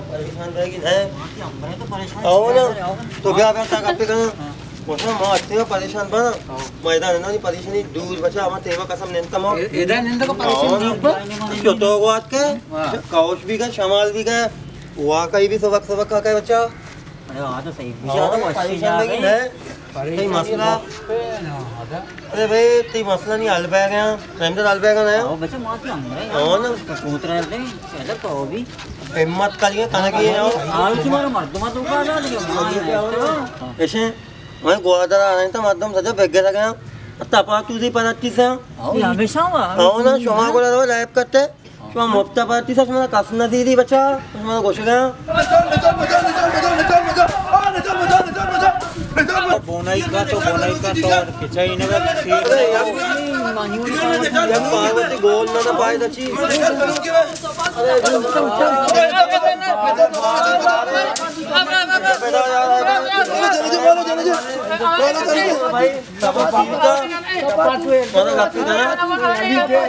परेशान रहेगी तो क्या परेशान बना मैदान है ना परेशानी दूर बचा हमारे तेवा कसम नेंद कमाओ इधर नेंद का परेशान जो तो बात के कौश भी गए शमाल भी गए वहाँ कहीं भी सबक का क्या बच्चा अरे वहाँ तो सही परेशान लेकिन है कोई मसला अरे भाई कोई मसला नहीं हल बैग है रहमत हल बैग है ओ बच्चा मां की हमरे हां ना पूछ रहे थे चलो तो भी हिम्मत करिए तना की आओ आज तुम्हारा मर्द मत उठा ना ऐसे मैं गोवादार आ रहे थे मर्दम सजा बेगे लगे तपा तुझी पराठी से हमेशा हां ना शोमा को लाइव करते शोमा मुफ्ता पराठी से मैं काफना दी थी बच्चा मैं गोश गया बोनाई का तो खिंचाई ने पार्वती गोल ना पाए दची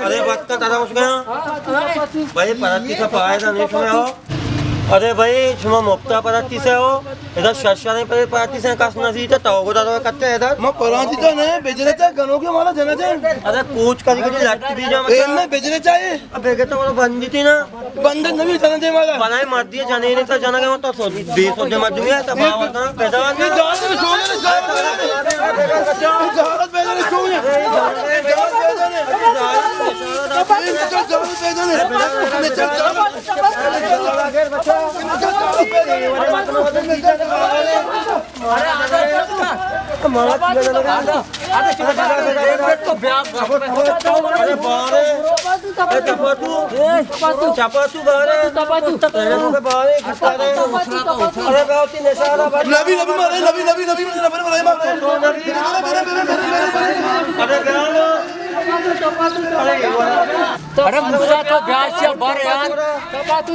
अरे बात का तारा उस गया भाई पराठी का पाए था नहीं सुना हो अरे भाई शुमा मुफ्ता पराठी से हो इधर शर्षा नहीं पर पराठी से कास नसी तो ताऊ दादा करते हैं इधर मैं पराठी तो नहीं बेचने चाहिए गनों के माला जना चाहिए अरे पूछ करी करी लट्टी भी जा तेल में बेचने चाहिए अब बेगे तो वो बंदी थी ना बंदे नहीं जना चाहिए माला बनाए मर दिए जाने नहीं था जाना के तो 20 दे मर दूंगा तब बात ना पैसा ये जान में सोने ने जहारत बेचने सोने अरे मुझे तो ब्याज से भर यार तपातू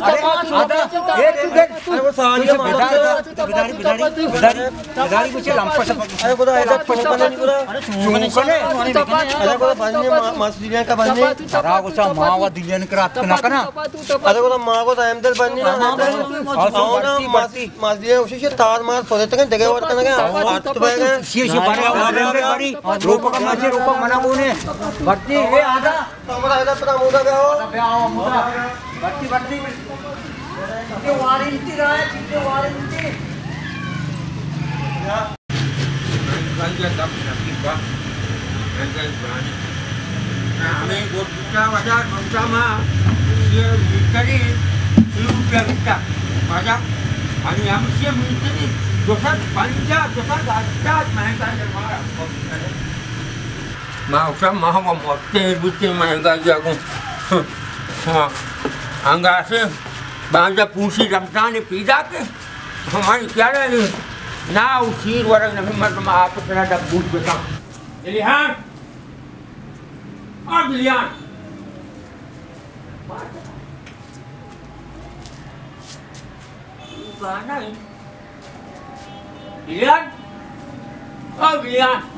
वो सारी बिदारी कुछ लंपा सब अरे बोला ऐसा पचपन नहीं बोला अरे बोला बनने मस्जिद का बनने जरा कुछ मां व दिलन करात ना करना अरे बोला मां को अहमदल बनने ना मस्जिद उसी से तार मार सोते तक जगह और करना है हाथ तो बैग है शी बड़ी रूप का माचे रूप मना बोने भर्ती ए आधा हमारा इधर पता मुदा गया हो भर्ती ये वारंटी रहा है ये वारंटी हमें गोटा बाजार ममता मां ये मिटरी रुपया मिटा बाजार आणि आमचे मिटरी दोसा पंजा दोसा गास्ता महंगा जमारा मां मां मोटे बुते महंगा जागो हां अंगा से बाजा पूसी रमजान पीदा के हमारी क्या रही ना उसीर वरग नहीं मत में आप तेरा डबूट बेटा इलिहान और बिलियान गाना है बिलियान और बिलियान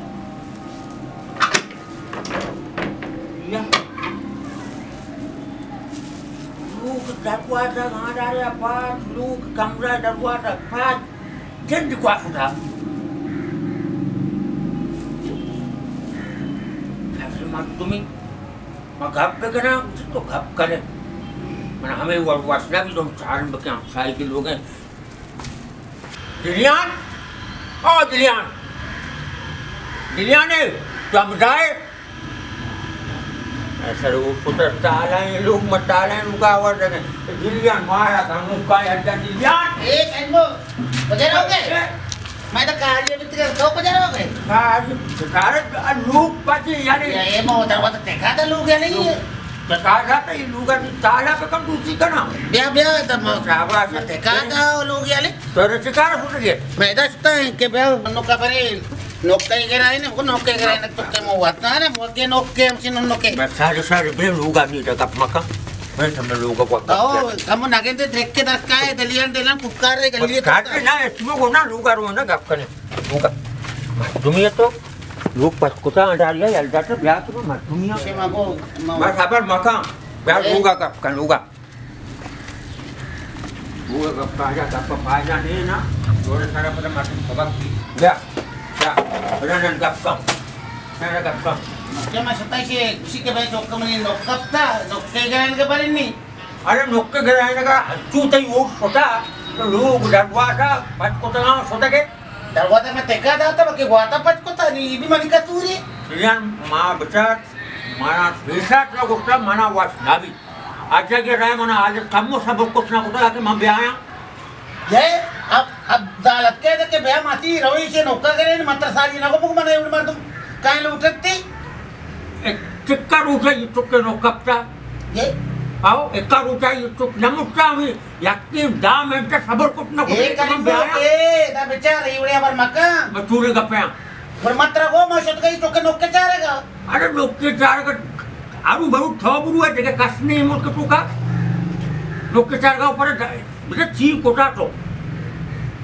लोग दरवाजा गाड़ा पास लोग कमरा दरवाजा पास जल्द क्वाक था ऐसे मत तुम्हें मैं घप पे करना तो घप करे मैंने हमें वो वासना भी तुम चार बके हम साई के लोग हैं दिलियान और दिलियान है तो हम जाए सर वो पुत्र ताला ये लोग मताला लुका आवाज लगे जिलियान मारा का मुका या जिलियान ए कइमो बजा रहोगे मैं तो कार्य मित्र को बजा रहोगे सारे लोग पाची यानी ये मो दरवा तो देखा था लोग या नहीं ताला पे लुका ताला पे कम दूसरी करना ब्या तब शाबाश देखा था लोग या नहीं तो शिकार हो गए मैं दसता है कि ब्या नोका परे नोके गिराई ने को नोके गिराई ने तो के मो वाता है मोके नोके हमसिन नोके बस सारे बे लुका भी तक मका मैं समझ लुका को ओ हम नागेंद्र देख के दस का है दलियान देलन पुकार रे गली काट ना इसमें को ना लुका रो ना गप करने लुका तुम्हें तो लोग पचकुता डालिया यलदा तो ब्याह तो मत दुनिया से मागो बस अपन मका ब्याह लुका का लुका वो गप पाजा नहीं ना थोड़ा सारा पता मत सबक या बरान गप सारा गप क्या मैं सताई से किसी के भाई नोका मनी नोकता नोके गिराई के बारे नहीं अरे नोके गिराने का हच्चू तई वो छोटा तो लोग डरवाटा पचकुता छोटा के दरवाजा में देखा था तब के वाता पचकुता नहीं भी मनी का Turi Kalian ma besar, mana bisa lah kita mana was nabi. Aja kira mana aja kamu sabuk kusna kuda lagi membiaya. ये अब दालत के दे के भैया माती रवि से नौका करे मात्र सारी ना को मुक मने उड़ मार तुम काहे लुटती Cekar uja itu ke nokapta. ये Au ekar uja itu namun kami yakin dam ente sabuk kusna ये kuda करीम membiaya. के दा बेचारा इवड़े पर मक्का Betul apa yang? पर मात्र को मशत गई तो के नौके चारेगा Ada nokke cara ke aru baru tahu buru aja ke kasne mul ke tuka. Nokke cara kau pada bisa ची kota tu.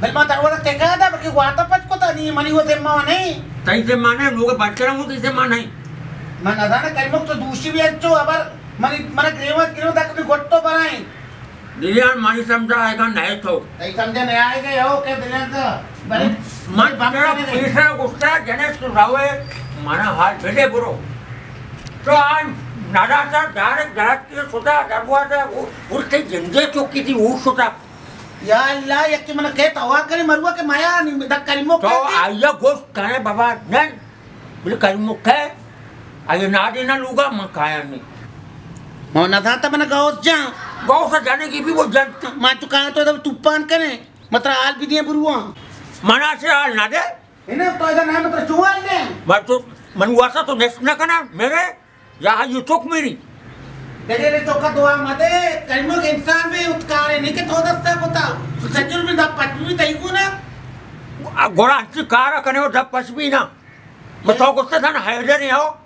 बिल्मा दरवाजा देखा था कि वाता पचकुता नहीं मनी वो ते मां नहीं Tapi mana लोग बच्चा लोग इसे mana? मन अदाना करीम तो दूसरी भी अच्छो अबर मनी मन ग्रेवत किलो तक भी गोट्टो बनाई Dilihat mani samja akan naik tu. नहीं समझे नहीं आएगा हो के दिलन तो बड़े Man cara bisa gusta jenis tu rawe mana hal beda bro. So an nada sar jarak ke sudah darwaza urte jenge choki ti ur sudah. या अल्लाह यक्की मन के तवा करे मरुआ के माया नहीं दा करीमो तो ayah gos kane baba nan bila kalimuk ke ayah nadi na luga makaya ni. mau ना था तब ना गाँव जा Gau sa jane ki bhi wo janta. मां तू कहां तो तब तूफान करे मतलब हाल भी दिए बुरुआ Mana se hal nade? इन्हें तो इधर ना मतलब चुवाल ने Batu manuasa tu nesna kana mere ya you took me. देखे रे तो का दुआ मते करीमो के इंसान में उत्कारे नहीं के तो दस्ता पता सजुल में दा पटवी तई को ना Gora anci kara kane wo dap pasbi na. Matau gusta tan haide ni ho.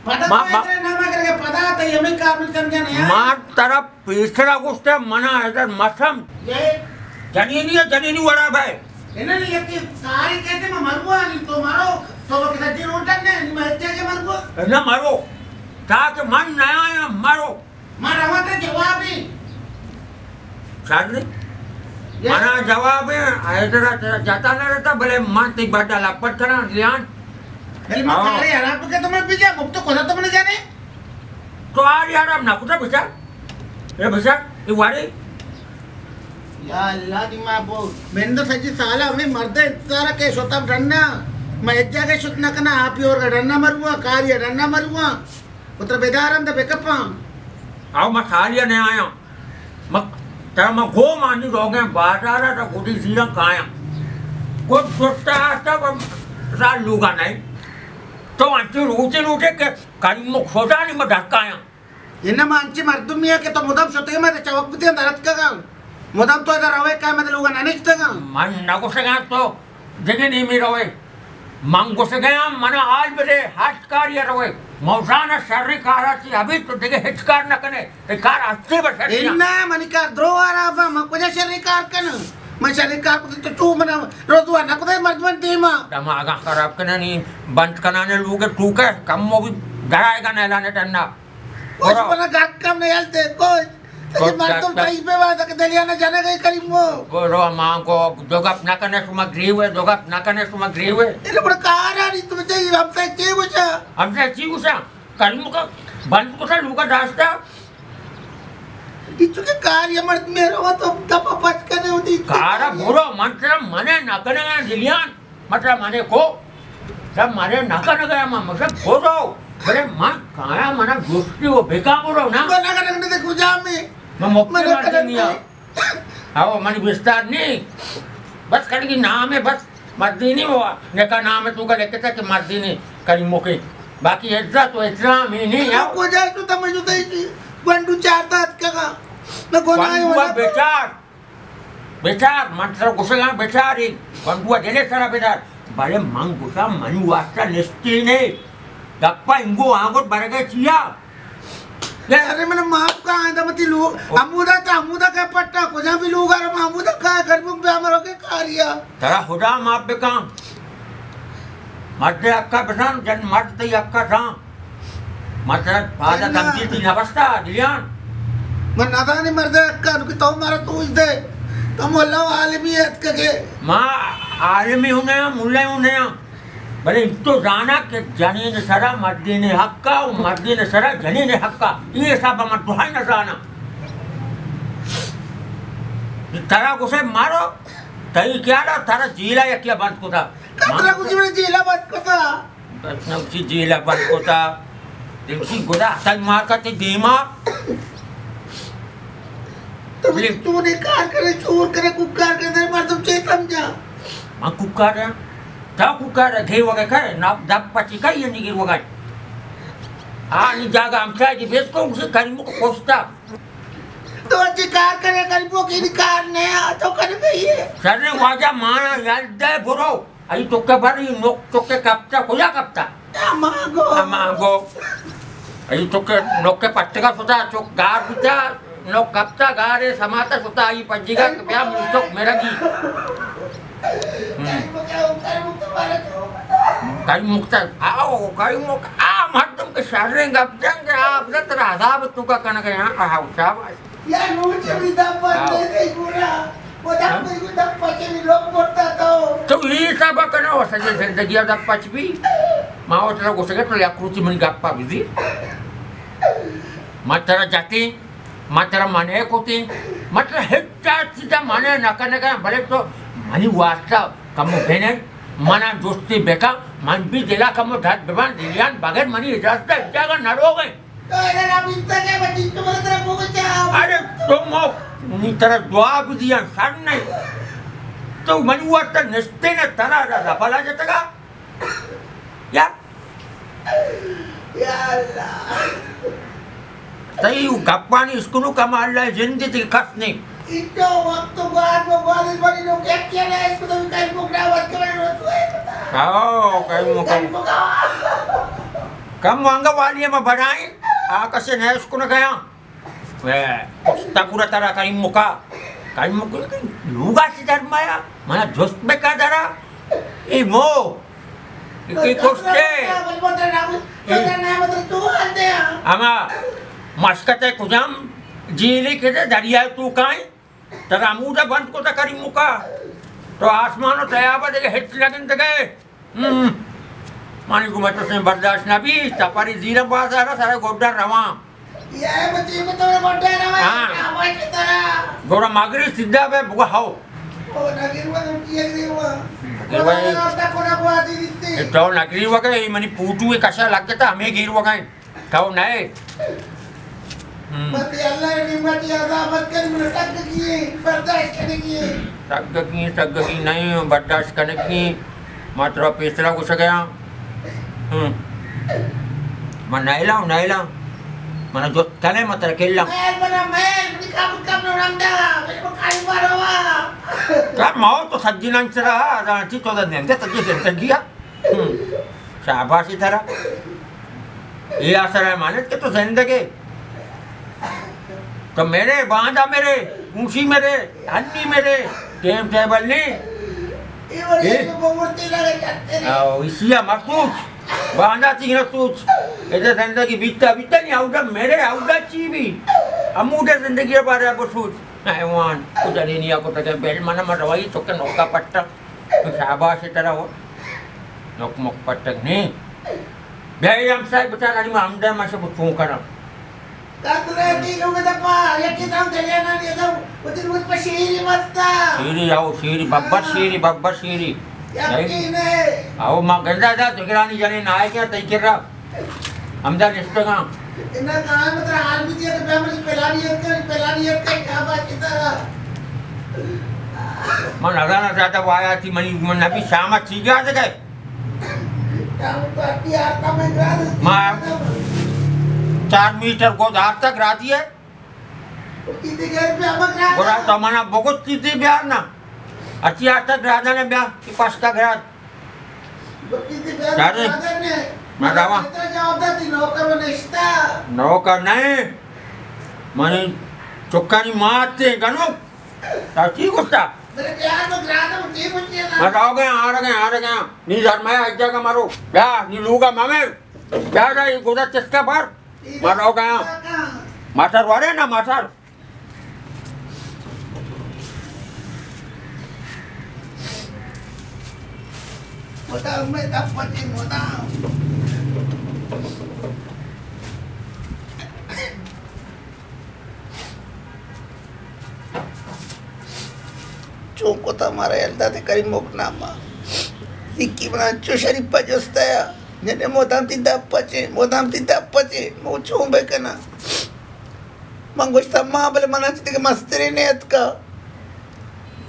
पता तो इधर ना मैं करके पता तई हमें काम समझा नहीं है Ma taraf pisra gusta mana haide masam. ये Janini wara bhai. इन्हें नहीं यक्की सारी कहते मैं मरुआ नहीं तो मारो तो वो किसी दिन उठन ने मैं जाके मरुआ Na maro. Tak man na ya maro. मां रवा तो जवाब ही Sadri. Mana jawab haidera jata na rehta bale man ti bada lapat kana lian. Film करे यार आप के तुम्हें भी जा मुक्त को तो मैंने जाने To ari haram na kuda bisa. Ya bisa. Iwari. या अल्लाह दी मां बो मैंने तो सच्ची साला हमें मरदे सारा के सोता डरना मैं एक जगह सुतना करना आप ही और डरना मरुआ कार्य डरना मरुआ पुत्र बेदारम तो बेकपा Aku masalia ne aya. Mak tara ma go mani roge bazara ta gudi sirang kaya. Good sosta ta sa luga nai. To anti rute ke kalimuk soda ni ma dakaya. इन्हें मानची मर्दुम मिया के तो मुदम सोते मैं तो चवक भी दरद का गाँव मुदम तो इधर रवे का मैं तो लोग नाने चते गाँव Man nago se gaya to jege ni mi roge. Mango se gaya mana hal bere hat karya roge. Mausana sharri kara si abhi to jege hichkar na kane. Te kar achhe basariya. इन्हें मनिका द्रोह आराबा मैं कुछ शरीकार करना मैं शरीकार को तो तू मना रोज़ुआ ना कुछ मर्दमन टीमा Tama agak karap kena ni bant kanane luge tuke kamu भी डराएगा नहीं लाने टन्ना. कुछ बना गाट काम नहीं आलते कोई Kau मर्दुम tak- कहीं पे बात के दलिया ना जाने गए करीम वो Goro mangko dogap nakane suma griwe dogap nakane suma griwe. इन्हें बड़ा कहारा नहीं तुम्हें चाहिए हमसे चाहिए कुछ Amsa chi usa karimu ka bant ko sa luga dasta. इचु के कार्य मर्द मेरे वो तो तब पच करने होती Kara boro mantra mane nakane na dilian matra mane ko सब मारे नाका न गया मां मतलब खोदो बरे मां काया मना दोस्ती वो बेका बोलो ना Kau nak kena dek kujami. ममोक्ते Mana मारते kena नहीं आओ मनी विस्तार नहीं बस करेगी नाम है बस मर्दी नहीं हुआ ने का नाम है तू का लेके था कि मर्दी नहीं करी मोके बाकी ऐसा तो ऐसा में नहीं आओ Aku jadi tu tamu juta ini. Bandu carta kaka. Nak kau nak बंदुआ बेचार बेचार मतलब घुसेगा बेचार ही बंदुआ देने सारा बेचार बड़े मांग घुसा मनु वास्ता निश्चित नहीं गप्पा इंगो आगो बरगे चिया अरे मैंने माफ का आंदा मती लोग अमुदा का पट्टा को जहाँ भी लोग आ रहे हैं अमुदा का घर में बेमर के कार्य तेरा हुदा माप पे काम मर्दे अक्का बसान जन मर्द तई अक्का था मतलब पादा तंती थी नवस्ता दिलियान मैं नादा नहीं मर्दे अक्का नुकी तो मारा तू इस दे तो मोल्ला आलिमी है के माँ आलिमी होने मुल्ले होने भले तो जाना कि जनी ने सरा मर्दी ने हक्का और मर्दी ने सरा जनी ने हक्का ये सब मत दुहाई न जाना तारा गुस्से मारो तई क्या ना तारा जीला या क्या बंद को था कतरा कुछ में जीला बात करता बस ना उसी जीला बंद को था उसी गुदा तई मार का ते दीमा तू ने कार करे चोर करे कुकार करे मर तुम चेतम जा मां कुकार है tahu kukar gay wagai kai na dapat cikai yang digir wagai ni jaga amsa di besko usi karimu ko posta तो अच्छी कार करे करीबों की कार ने तो कर गई है sarne wajah mana yalda boro ai tokka bari nok tokke kapta koya kapta amago ai tokke nokke pattega suta chok gar buta nok kapta gare samata suta ai pajiga kya mutok meragi kayu mukta kayu muk matum ke sarre gapjang ke abda terasa betul ka kana kaya hausa ya nuci dapat deh guna mau dapat ini lok porta to isa ba kana wasa je zindagi dapat bi mau terus gosega to lihat kruci menggapa bizi matara jati matara mane kutin matara hekta sida mane naka balik to mani wasta kamu bener mana dosti beka man bi dela kamu dhat beban dilian bagan mani rasta jaga naroge अरे ना बिंता के बच्ची तुम्हारे तरफ भूख जाओ अरे तुम ni tara dua budian sanai to mani wasta neste na tara da pala jata ka ya ya Allah tai gapani iskunu kama Allah zindagi kasne itu waktu buat bari lo क्या है इसको तो कहीं मुकरावत कर रहे हो तू kamu kamu anggap wali sama badai kasi na isko na kaya takura tara kain muka luga si dharmaya mana just beka dara mo ikoste ama maskate kujam jili kede dariya tu kai tara muda band ko ta karim muka तो आसमान और तयाबा देखे hit लगन तके मानी को मैं तो से बर्दाश्त ना भी तपारी जीरा बात आ रहा सारे गोड्डा रवा ये बच्ची में तो गोड्डा रवा आवाज की तरह गोरा मागरी सीधा पे बुआ हाओ ओ नगरीवा ये नगरीवा नगरीवा कोना बुआ दी दिते तो नगरीवा के मनी पूटू के कशा लग जाता हमें गिरवा गए तो नए मत अल्लाह ने मत अज़ाबत कर मुझे तक किए बर्दाश्त करने किए तक की नहीं बर्दाश्त करने की मात्रा पेसरा को सगया मैं Naila mana jod kale matra kellam mel nikam nuranda mesko kai barawa kan mau to sajjinan sera ada ci to da nende ta je ta giya शाबाश इधर ये असर है माने के तो जिंदगी तो मेरे बांधा मेरे ऊंची मेरे अन्नी मेरे टेम टेबल नहीं इसिया मखसूस बांधा तीन सूच इधर जिंदगी बीतता नहीं आउटा मेरे आउटा चीबी अमूडे जिंदगी बारे अब सूच हैवान कुछ नहीं आपको तो बेल मना मरवाई तो के नौका पट्टा शाबाश इधर हो नौक मौक पट्टक नहीं भाई हम साइड बता रही हूँ हमदे में से बुतूं करना कातरे तीनों में दपा ये कितना चले ना ये तो उधर उधर पर शीरी मस्ता शीरी आओ शीरी बब्बर शीरी यकीन है आओ माँ गंदा था तो किरानी जाने ना आए क्या तय कर रहा हमदा रिश्ते का इन्हें कहा मतलब हाल भी दिया कि मैं पहलानी है क्या बात की तरह मन हगाना चाहता वो आया थी मनी मन अभी शाम अच्छी गया थे गए मैं 4 मीटर को धार तक राती है बोला तो मना बहुत चीज़ ब्याह ना अच्छी आज तक राजा ने ब्याह की पास तक रात मैं दावा नौकर नहीं मनी चुक्का नहीं मारते गनो ठीक होता बताओगे आ रहे नी धर्माया अज्जा का मारो क्या नी लूगा मामे क्या ये गोदा चस्का पर मारो गया माथर वाले ना माथर मैं तब पति मोदा चौको તમારા એલદાથી કરી મોકનામાં સિક્કી બના ચોશરી પજોસ્તા જેને મોદામથી દપચે હું છું બેકના મંગોસ્તા માબલે મનાચતી કે મસ્તરી ને અતકા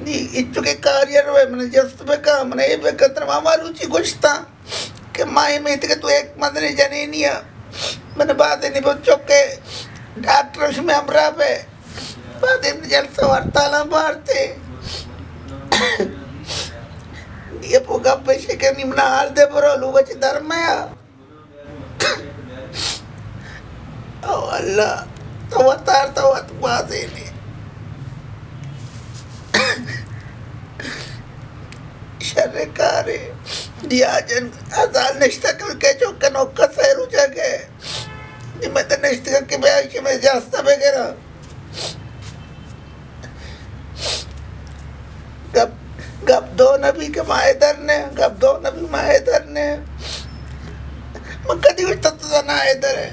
ની ઇચ્છુકે કાર્યર હોય મને જસ્ત બેકા મને એ બેકત્ર મામા રુચિ ગોસ્તા કે માય મેં કે તું એક મદને જનેનિયા મને બાદે ની ચોકે डॉक्टर में हमरा पे बादे में जलसा वार्ताला मारते ये पोगा पैसे के निम्ना हाल दे बरो लोग अच्छे धर्म में ओ अल्लाह तो वतार तो वत बादे ने शर्रकारे दियाजन आजाल निश्ता करके चौका नौका सैरू जगे मैं तो निश्ता करके बैठ में जास्ता वगैरह गप दो नबी के मायदर ने मैं कभी भी तो ना इधर है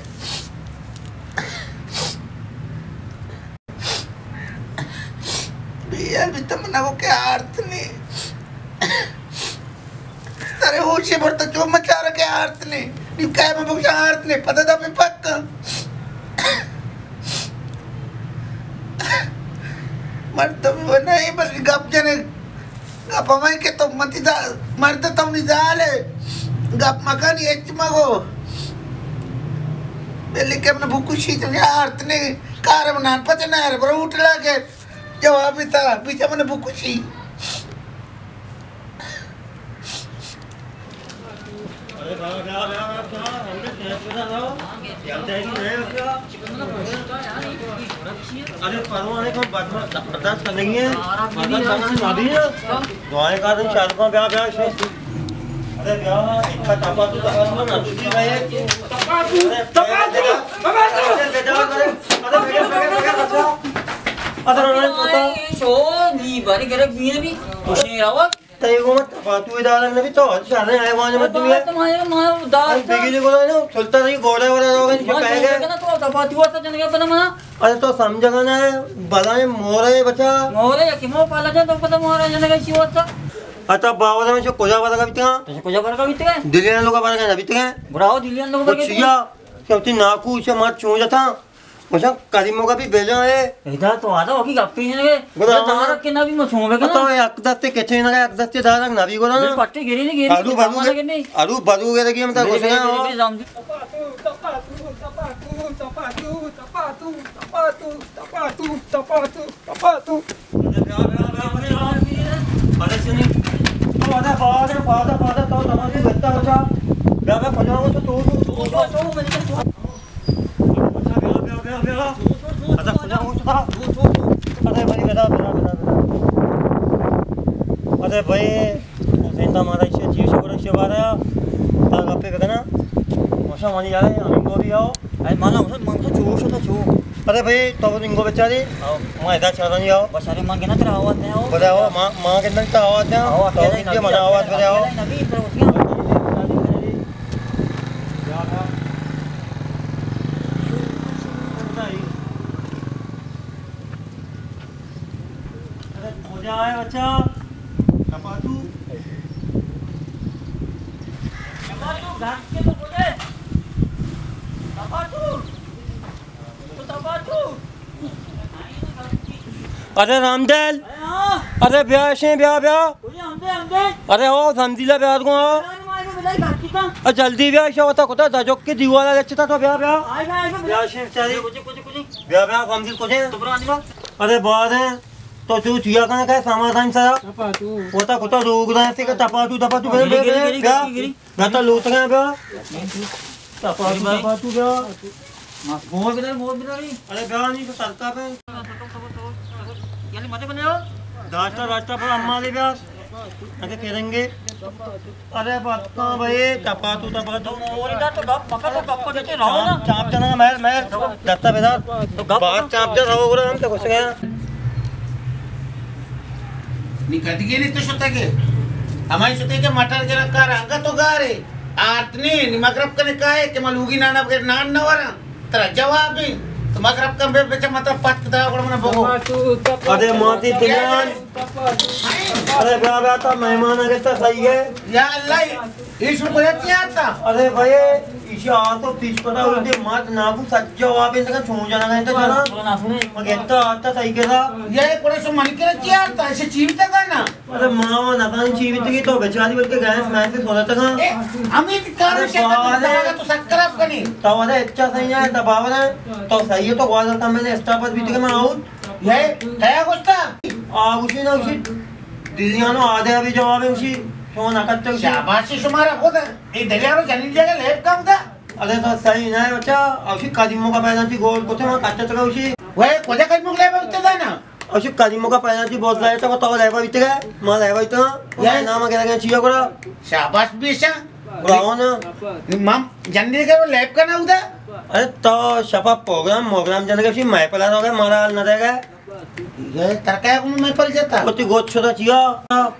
यार भी तमन्ना को क्या अर्थ नहीं तारे होशी भरता जो मचा रहा क्या अर्थ नहीं निकाय में बुझा अर्थ नहीं पता था मैं पक्का मर्द भी बना ही बल्कि गप जने गप हमारे के तो मती दा मर्द तो नहीं जाले गप मकान ये चमको बेली के अपने भूकुशी तो यार अर्थ नहीं कार में नान पता नहीं है पर उठ लगे जवाब भी था पीछे मैंने भूकुशी अरे परवाने को बर्दाश्त करने की है दुआएं का दिन चार पांच ब्याह से अरे ब्याह इतना तपा तू ना दूसरी भाई तैगो मत पातू इधर ने भी तो शाने आए वहां मत तुम्हें तुम्हारे मां दाल बेगिनी को ना चलता नहीं घोड़े वाला लोग जो कह गए ना तो तपाती हुआ तो जन के बना मना अरे तो समझगा ना बलाए मोरे बचा मोरे या किमो पाला जा तो पता मोरा जन के शिव था आता बावला में जो कोजा वाला का बितगा तो कोजा पर का बितगा दिलियन लोग बारे का बितगा बुराओ दिलियन लोग कुछ या क्योंकि नाकू से मत छू जाता मुझे करीमों का भी भेजा है इधर तो आता हो कि गप्पी है के दारक के ना भी मछुओं में तो एक दस्ते कैसे ना एक दस्ते दारक ना भी गोला ना पट्टी गिरी नहीं गिरी आलू बालू के लगी हम तो कुछ ना अरे सुनी तो आधा फादा तो तमाम लगता होता बाबा फजाओ तो आता फजाओ तो अरे भाई बेटा अरे भाई सेंटा मारा इसे जीव से बड़ा शिवारा तार गप्पे करना मौसम वाली जा रहे हम को भी आओ अरे माना मन तो चो अरे भाई तो इनको बेचारी मैं इधर चल रही आओ बस अरे मां के ना तेरा आवाज नहीं आओ बोले आओ मां के अंदर तो आवाज नहीं आओ तो इनके मन आवाज बोले आओ नबी पर उसकी आए बच्चा टपाटू घाट के तो बोले अरे रामदेल अरे ब्याह से ब्याह अरे ओ समझीला ब्याह को अरे जल्दी ब्याह से होता कोता दजोक की दीवार लेचता तो ब्याह ब्याह से चली ब्याह समझी को अरे बाद है तो तू चिया का काय समाधान सारा होता कोता रोग रहा है टपा तू ब्याह तो लूट गया ब्याह टपा तू ब्याह मोर बिना नहीं अरे ब्याह नहीं तो सरका पे यानी मत बने हो रास्ता पर अम्मा दे ब्याह आगे करेंगे अरे बात का भाई टपा तू मोर इधर तो गप पकड़ तो गप को देते रहो ना चाप जाना मैं दत्ता बेदार तो गप बात चाप जा रहो हम तो कुछ गया निकट गेली तो शोता के हमारी शोते के मटर के रखा रंगा तो गा रे आतने निमकरब कने काय के मलूगी नाना के नान नवरा तेरा जवाब नहीं तो मकरब का बेचा मतलब पत दा कोड मने बगो अरे माती दुनिया अरे ब्याह तो मेहमान आ गए तो सही है या अल्लाह इस को क्या आता अरे भाई इसे आ तो पीछ पता उनके मात नाबू सच जवाब इनका छोड़ जाना है तो जाना मगर तो आता सही केला ये कोड़े सो मन के क्या आता ऐसे जीवित का ना अरे मां नदान जीवित की तो बेचारी बोल के गैस मैच से सोता था अमित कार से तो सक्करब कनी तो वाला अच्छा सही है दबाव है तो सही है तो ग्वादर का मैंने स्टाफ पर बीत के मैं आउट ये क्या गोष्टा आ उसी ना उसी दिलियानो आधे अभी जवाब है उसी क्यों ना करते उसी शाबाशी तुम्हारा खुद ये दरियारो जनी जगह लेप का होता अरे तो सही ना है बच्चा उसी कदमों का पहना थी गोल को थे वहां काटते चला उसी वो कोजा कदमों लेप होते था ना उसी कदमों का पहना थी बहुत लाया था तो लेवा बीत गया मां लेवा इतना ये नाम क्या लगा चिया करा शाबाश बेशा ब्राउन मम जन्नी के लेप का ना होता अरे तो शपा प्रोग्राम जन के मैं पला हो गया मारा न रहेगा ये तरकाया को मैं पर जाता कोती गोट छोटा चिया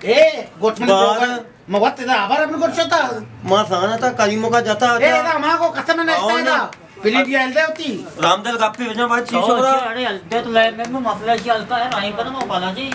ए गोट में प्रोग्राम मगत तेरा आभार अपने गोट छोटा मां साना था कदमों का जाता ए ना मां को कसम नहीं आएगा पिलीटी हल्दे होती रामदल कापी वजह बात चीज हो रहा अरे हल्दे तो ले में मसला जी हल्का है नहीं पता मैं पाला जी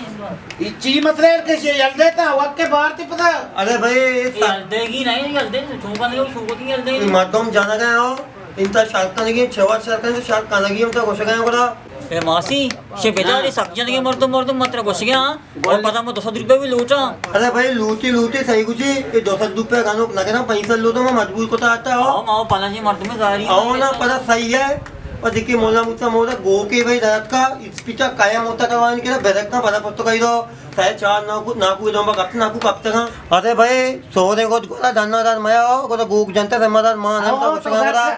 इच्ची मतलब कैसे हल्दे था वक्त के बाहर थी पता अरे भाई हल्दे की नहीं हल्दे छूका नहीं छूको की हल्दे माध्यम जाना गया हो इंता शार्क का लगी 6 वाट शार्क का शार्क का लगी हम तो घुस गए बड़ा ए मासी से बेचारी सक जन के मरतो मत घुस गया और पता मैं 200 रुपए भी लूटा अरे भाई लूटी सही कुछ ये 200 रुपए गानो लगे ना पैसा लो तो मैं मजबूर को तो आता हो आओ पाला जी मरतो में जा रही आओ ना पता सही है और देखिए मोला मुता मोला गो के भाई दरत का स्पीचा कायम होता था वहां के बेरक का पता पत्तो कही दो साढ़े 4 नाकू दो नाकू कब तक अरे भाई सोने को गोला धन्यवाद मैं आओ को तो गोक जनता धन्यवाद मान हम तो कुछ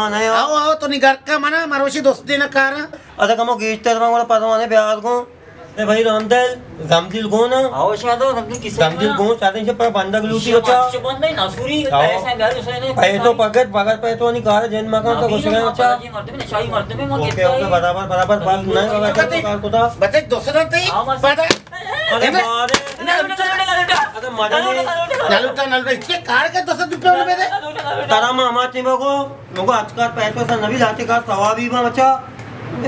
मान है आओ तो निगर का मना मरोशी दोस्त दिन कार अरे कमो गीस्टर में वाला परवाने ब्याज को ए भाई रामदल रामदिल को ना आओ शायद हमने किसी रामदिल को साथे से पर बंदा लूटी बच्चा बंदा ही नसूरी ऐसा बैल उसने भाई तो पगत पे तो नहीं कार जन मा का तो कुछ गया बच्चा जी मरते में शाही मरते में मैं ओके ओके बराबर बात सुना है बाबा तो कार को था बच्चे दूसरा थे पता अरे मारे अरे मजा नहीं नलुटा इसके कार के 200 रुपए वाले दे तारा मामा तिमो को आजकल पैसों से नबी लाते का सवाबी में बच्चा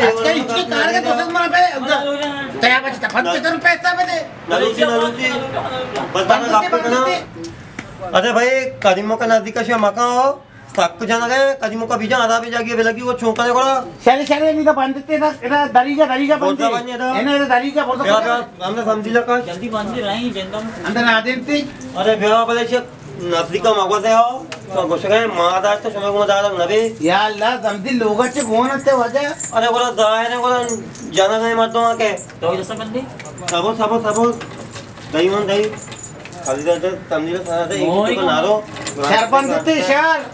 आजकल इसके कार के 200 मना पे तया बचता 50 रुपए पैसा पे दे नलूची बस बात आप करना अरे भाई कदीमों का नजदीक का मकान हो साक जाना गए कदीमों का बीजा आधा भी जागी लगी वो छोकने को शाले नहीं तो बांधते ना एरा दरीजा बांधते एना एरा दरीजा बोल दो हमने समझी लगा जल्दी बांध रही जिंदम अंदर आ देती अरे बेवा बोले से नजदीक का मगवा से हो तो कुछ गए मादा तो समय को मजा नबी या अल्लाह समझी लोग से कौन होते वजह अरे बोला दाए ने बोला जाना गए मत दो के तो जैसा बंदी सबो दही मन दही खाली दे तमनी सारा दे इसको नारो शरपन देते शहर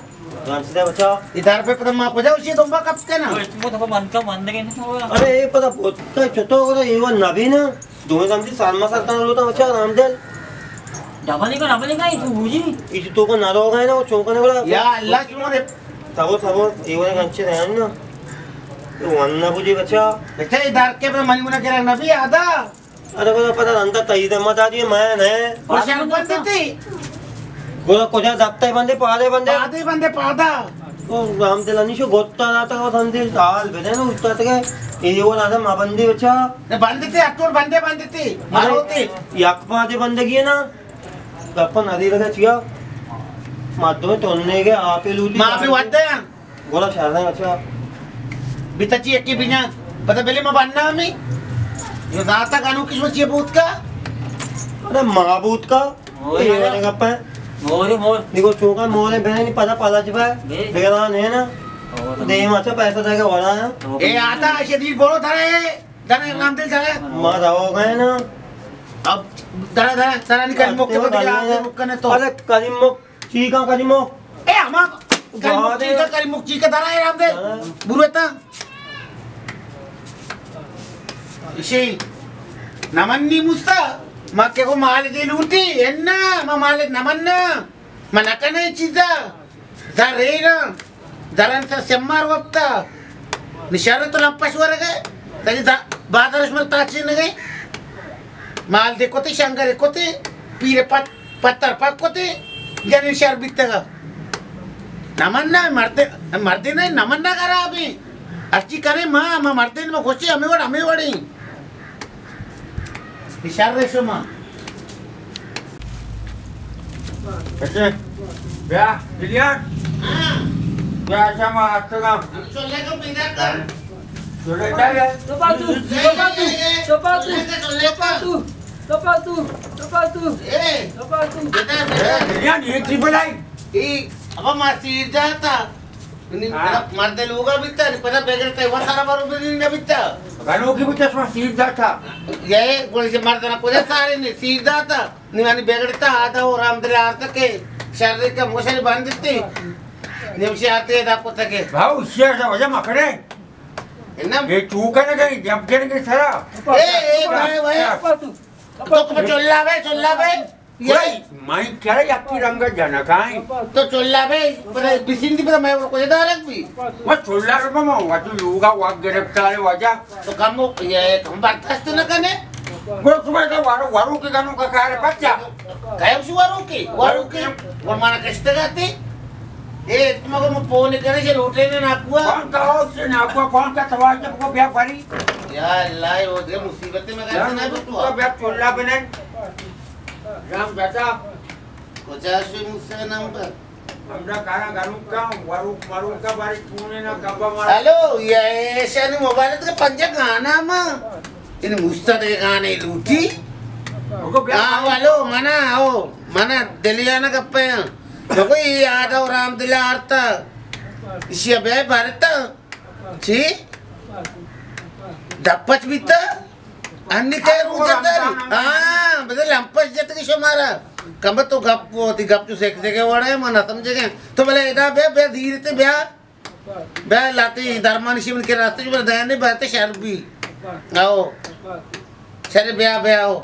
रामसीदा बच्चा इधर पे पता मां पूजा उसी दोंबा कब के ना वो तो बंद के अरे ये पता बहुत छोटो को ये वो नबी ना दोनों समझी सालमा सरता लो तो बच्चा रामदेल डबल का तू बुझी इस तो को नारो गए ना वो चौकने वाला या अल्लाह क्यों रे सबो ये वाले कंचे रहन ना तो वन्ना बुझी बच्चा बेटा इधर के पे मन मुना के नबी आदा अरे को पता अंदर तई दे मत आदी मैं ने और शरपन देती गोरा कोजा दत्ता बंदे बंदे पादा ओ रामदेल अनिशो गोत्ता नाता को संदेश दाल बेने ना उस्ता तक ये वो ना मा बंदे बच्चा ने बंदते अटोर बंदते मारोते यकपा दे बंदगी है ना अपन नदी लगा चिया माधो तोड़ने के आपे लूटी मां पे वादे गोला शहर है अच्छा बिताची एक की बिना पता बेले में बनना हमें ये दाता गानों किस बच्चे भूत का अरे महाभूत का ये वाले गप्पा है मोरे मोर देखो चौका मोरे बहन नहीं पता पाला चुका है बेगान है ना दे माथा पैसा देगा वाला है ए आता शरीर बोलो धरे नाम दे धरे मार हो गए ना अब धरा निकल मुक्के पर दिया मुक्कने तो अरे करीमुख चीका करीमुख ए हमा करीमुख चीका धरा है राम दे बुरुता इसे नमन्नी मुस्ता मक्के को माल दे लूटी एन्ना माल नमन्ना मनकने चीजा धरेना धरन से सेम्मार वक्ता निशान तो लंपस वरगे तरी बादरस में ताची न गई माल देखो ते शंकर देखो ते पीरे पत्थर पक्को ते जनी शर बितगा नमन्ना मरते नहीं नमन्ना करा अभी अच्छी करे माँ मरते में खुशी हमें वड़ी निशार रेशो माँ कैसे क्या दिलियन क्या sama setengah चले को पिंदा कर sudah dah sepatu ए बेटा दिलियन ये triple line ए अब मासीर जाता मर्दे लोगा बिता नहीं पता बेगरता है वो सारा बार उधर नहीं बिता गानों की बच्चा समझ सीधा था ये बोले से मर्दना कोई सारे नहीं सीधा था निवानी बेगरता आधा और रामदले आरता के शरीर का मोशल बांध देते निमशे आते हैं आपको तके भाव शेर सा वजह मकड़े इन्ना ये चूका न गई जब जन के सारा ए भाई तो को चोल्ला बे ये मैं क्या रे आपकी रंग जाना काई तो चोल्ला बे पर बिसिंदी पर मैं को इधर रख भी मैं चोल्ला रे मामा वो तो लोगा वाक गिरफ्तार वजह तो कम ये कम बर्दाश्त न करने वो सुबह का वारू के गानों का कार बच्चा कायम से वारू के वो माना कष्ट गाते ए तुमको मैं फोन करे से लूटे ने नाकुआ कौन का हो से नाकुआ कौन का सवाल जब को ब्याह भरी या अल्लाह वो दे मुसीबत में गया ना तो का ब्याह चोल्ला बने राम बेटा कोचाशे मुझसे नंबर हमरा कारा गानों का वारू मारू का बारी तूने ना गब्बा मारा हेलो ये ऐसा नहीं मोबाइल तो पंजा गाना मां इन मुस्ता दे गाने लूटी हाँ हेलो मना दिलियाना कप्पे देखो ये आधा और राम दिला आरता इसी अबे भारता ची डप्पच बीता अन्य क्या रूचता है हाँ बदल लंपच जत की शमारा कम तो गप वो थी गप जो सेक सेके वाला है मना समझेंगे तो बोले इधर बे धीरे ते बे लाती धर्मानी शिवन के रास्ते जो बोले दयाने बातें शर्म भी आओ शर्म बे आओ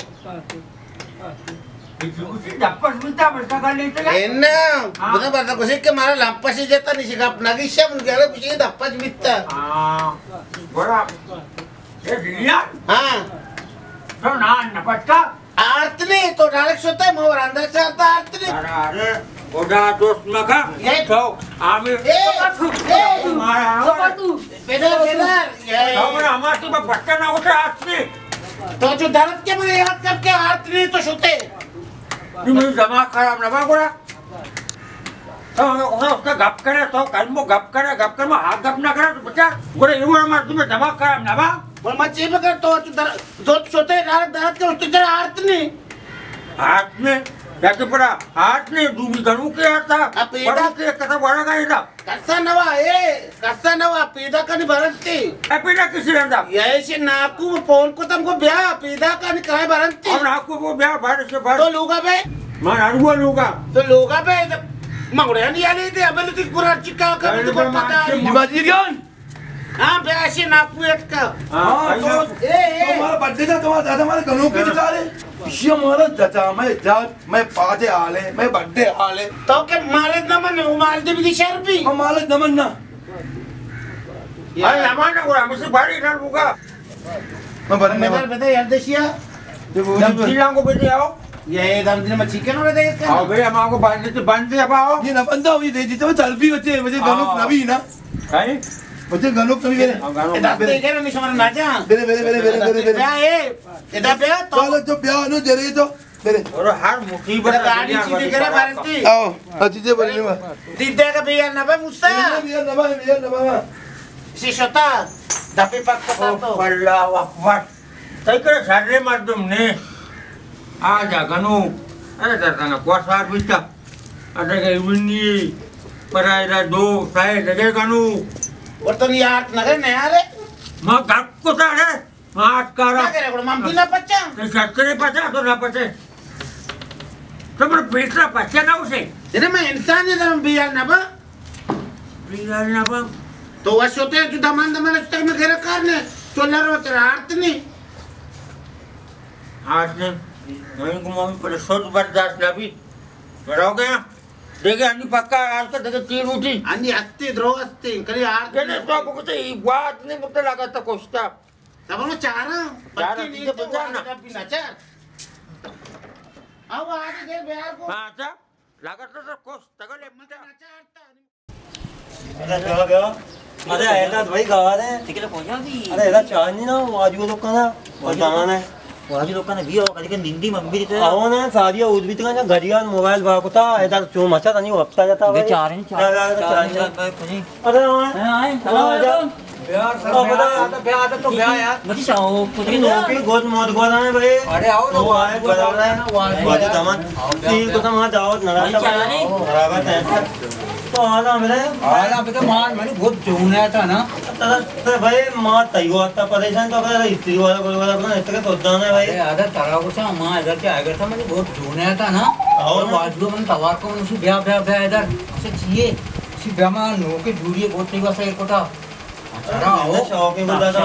डप्पस मिलता बरसा कर लेते हैं एन्ना बुधा बरसा कुछ के मारा लंपस ही जता नहीं शिकाप नगिशा मुन गया कुछ ही डप्पस मिलता हाँ बड़ा ये दिलिया हाँ तो ना नपटका आरतने तो डायरेक्ट सोता है मोर अंदर से आता आरतने अरे ओडा दोस्त मका ये तो आमे मारा बेटा ये हमारा हमारे तो बच्चा ना होता आरतने तो जो दर्द के मुझे याद कब के आरतने तो सोते ये मुझे दिमाग खराब ना बागोड़ा तो उसका गप करे तो कल गप कर मैं हाथ गप ना करे तो बच्चा बोले ये वाला मार तुम्हें दिमाग खराब ना बा बोल मत चीप कर तो सोते दर्द के उसके जरा आरतने हाथ में जाके पड़ा हाथ ने दूबी गणू के आता अब पेड़ा- बड़ा के कथा बड़ा का इधर कस्सा नवा पैदा करनी भरती एपिडा किसी रहता ऐसे नाकू फोन को तुमको ब्याह पैदा करनी कहे भरती और आपको वो ब्याह भर से भर तो लोगा बे मैं अरुआ लूंगा तो लोगा बे मंगड़े नहीं आने थे अब तो पूरा चिका कर तो पता है निवाजिरियन हां बे ऐसे नाकू एक का हाँ तो तुम्हारा बर्थडे था तुम्हारा दादा हमारे गनों के निकाल है इसी हमारा दादा मैं पादे आले मैं बर्थडे आले तो के माले नमन उमाल दे भी शहर भी हमारे नमन ना अरे हमारा वो हमसे भारी ना लूंगा मैं बनने बता बता यार देशिया जब जिलाओं को बेटे आओ ये दम दिन में चिकन हो रहे थे आओ भैया मां को बांधने से बांध दे अब आओ ये ना बंदा हुई दे दी तो चल भी बच्चे मुझे गनों नबी ना कहीं मुझे गनों नबी मेरे दाते के नहीं समझ ना जा मेरे ब्याह है इधर ब्याह तो चलो जो ब्याह नो जरे तो मेरे और हर मुसीबत गाड़ी सीधी करे भारती आओ अजीजे बोलने में दीदे का भैया ना बे मुस्ता मेरा नबा si shota dapat pagkata to Allah Akbar Saya kira sadar mardum nih. Aja kanu. Ada terkena kuasa bisa. Ada kayak ini. Pada ada do saya jadi kanu. Berarti niat nare nare. Mak aku tak ada. Mak kara. Kira kalau mampu na pacang. Saya kira pacang atau apa sih? Kamu bisa pacang apa sih? Jadi mah insan ya dalam biar napa? Biar apa? तो वश होते हैं जो दमान दमान तक में घेरा करने चोलर होते हैं आर्त नहीं आज ने मैं को मम्मी पर सोच बर्दाश्त लगी बड़ा हो गया देखे अन्नी पक्का आज का देखे तीन उठी अन्य हस्ती द्रो हस्ती करी आर्त कहने तो आपको कुछ ये बात नहीं मुझे लगा था कोस्टा सब लोग चारा चारा बच्ची नहीं ठीक है, तो बचा ना। आज भी नचार अब आज के बिहार को हाँ अच्छा लगा था कोस्टा का ले मुझे अरे क्या गया अरे ऐसा भाई गावात है तिकडे पहुंचा भी अरे ऐसा चार नहीं ना वाजू लोग का ना और दामन है कोणाची लोकांना भी हो कधी निंदी मम्मी तिथे आओ ना सारी उद्भिद का ना घड़ियाल मोबाइल भागता ऐसा जो मचा था नहीं वो हफ्ता जाता बे भाई चार आणि चार अरे हाँ मती शाव कुठे नौकरी गोद मोद गोदा है भाई अरे आओ ना वो आए बराबर है वाजू दामन तीन को तो वहाँ जाओ नराता बराबर है तो आना मेरे आला बेटा मान मैंने बहुत जोना था ना तर भाई माँ तैयो आता परेशान तो अपना स्त्री वाला कोई वाला अपना इसके सोचना है भाई अरे आधा तराव को सा मां इधर के आ गया था मैंने बहुत जोना था ना और वाजलो मैंने तवार को उसी ब्याह ब्याह ब्याह इधर ऐसे चाहिए उसी ब्याह में नो के दूरिये बहुत नहीं बसा एक कोटा अरे आओ शौक ही बुझा था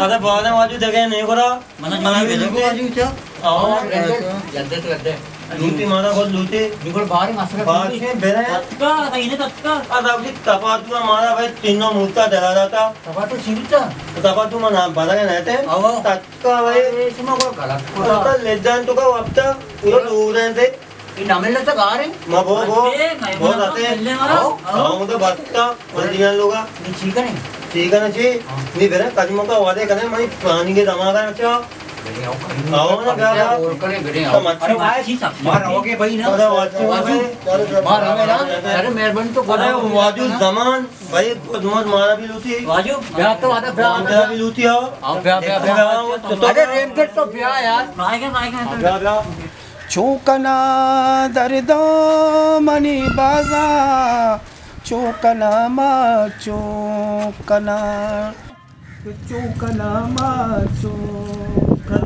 अरे बहुत है वाजू देखे नहीं करा मला भी लूटी वाजू था आओ लद्दे तो लद्दे लूटी मारा बहुत लूटी निकल बाहर ही मास्टर बात में बेरे तत्का काही तत्का आता आपली तपातू मारा भाई तीनों मूर्ता डरा जाता तवा तो सीरता तपातू मना बड़ा के नहीं थे आओ तक्का भाई इसमें कोई गलत तो कोटा ले जान तो का वक्ता पूरा दूर है थे ये नामे लगता गा रहे मां वो बहुत आते हैं आओ मुझे बत्ता मंदिर लोग ये ठीक है नहीं ठीक है ना जी नहीं बेरे कदमों का वादे करें मैं पानी के दमागा अच्छा आओ ना क्या और करे बेटे तो आओ मच्छी वाची साप मार आओगे भाई ना अरे वाजू मार आओगे ना अरे मेहरबानी तो अरे वाजू जमान भाई मत मारा भी लूटी वाजू ब्याह तो आधा ब्याह तेरा भी लूटी हो आओ ब्याह ब्याह अरे रेनगेट तो ब्याह यार काय चौकना दर्द मनी बाजा चौकना मा चौकना चौकना मा चौकना